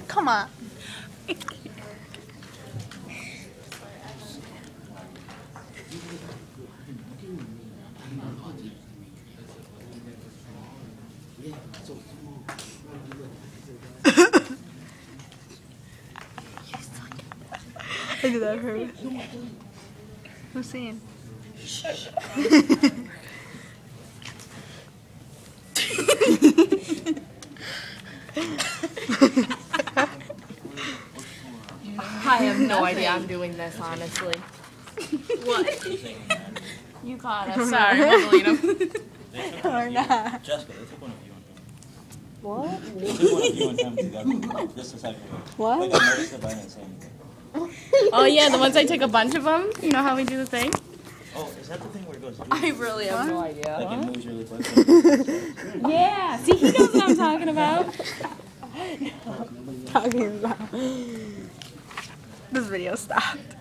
Come on. Look at that hurt. Who's seeing? I have no idea I'm doing this, honestly. What? You caught us. Sorry, Magdalena. Or not. Jessica, they took one of you on film. What? They took one of you on film together. Just a second ago. What? Like I noticed it, but I didn't say anything. Oh yeah, the ones I take a bunch of them. You know how we do the thing? Oh, is that the thing where it goes? I really have no idea. Like it moves really quick. Yeah, see, he knows what I'm talking about. Talking about. This video stopped.